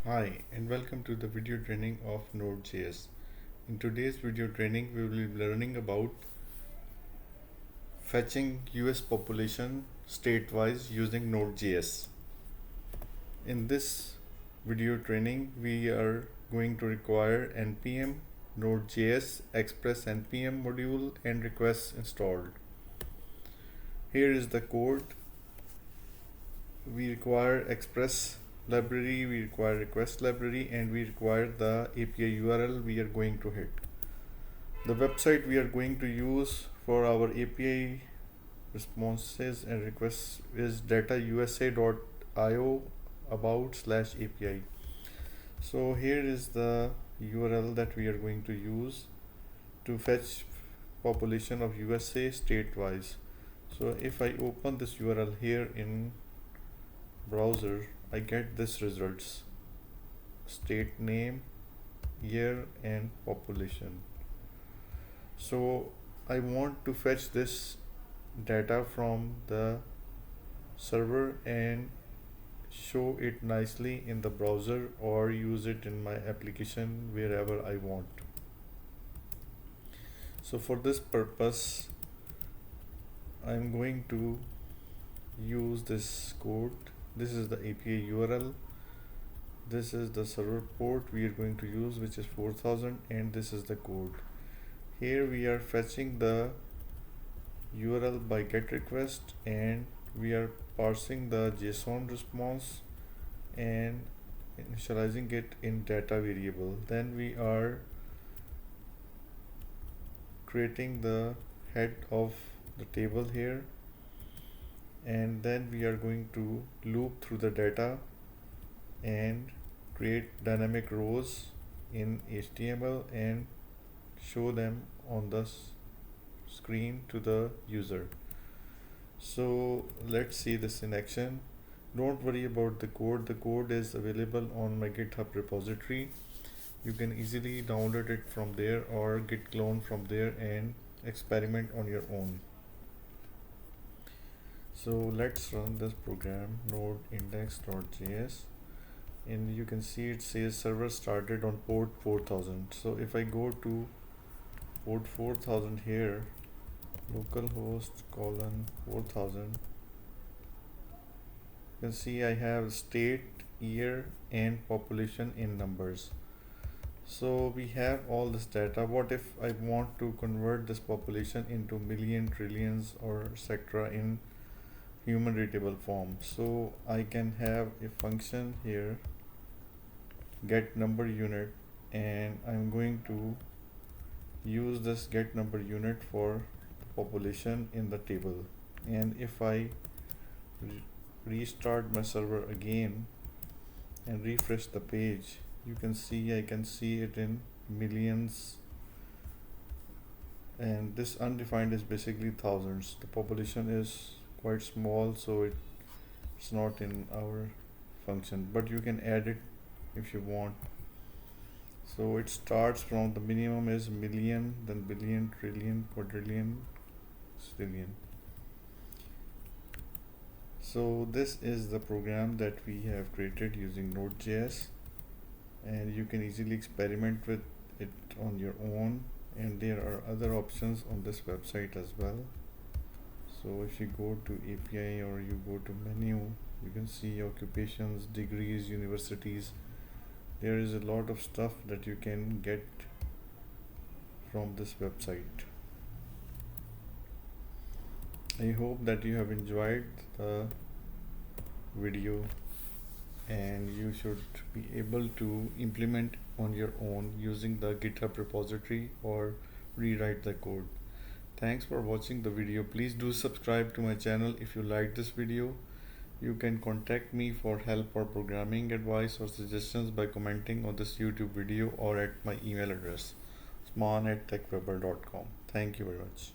Hi and welcome to the video training of Node.js. In today's video training we will be learning about fetching US population state-wise using Node.js. In this video training we are going to require npm Node.js express npm module and requests installed. Here is the code. We require express library, we require request library, and we require the API URL we are going to hit. The website we are going to use for our API responses and requests is datausa.io about/API. So here is the URL that we are going to use to fetch population of USA state-wise. So if I open this URL here in browser, I get this results: state name, year, and population. So I want to fetch this data from the server and show it nicely in the browser or use it in my application wherever I want. So for this purpose I'm going to use this code. This is the API URL, this is the server port we are going to use, which is 4000, and this is the code. Here we are fetching the URL by GET request, and we are parsing the JSON response and initializing it in data variable. Then we are creating the head of the table here, and then we are going to loop through the data and create dynamic rows in HTML and show them on the screen to the user. So let's see this in action. Don't worry about the code is available on my GitHub repository. You can easily download it from there or git clone from there and experiment on your own. So let's run this program, node index.js, and you can see it says server started on port 4000. So if I go to port 4000 here, localhost colon 4000, you can see I have state, year, and population in numbers. So we have all this data. What if I want to convert this population into million, trillions, or etc. in human readable form? So I can have a function here, get number unit, and I'm going to use this get number unit for population in the table. And if I restart my server again and refresh the page, you can see I can see it in millions, and this undefined is basically thousands. The population is quite small, so it's not in our function, but you can add it if you want. So it starts from the minimum is million, then billion, trillion, quadrillion, zillion. So this is the program that we have created using Node.js, and you can easily experiment with it on your own, and there are other options on this website as well. So if you go to API or you go to menu, you can see occupations, degrees, universities. There is a lot of stuff that you can get from this website. I hope that you have enjoyed the video and you should be able to implement on your own using the GitHub repository or rewrite the code. Thanks for watching the video. Please do subscribe to my channel if you like this video. You can contact me for help or programming advice or suggestions by commenting on this YouTube video or at my email address, sman@techweber.com. Thank you very much.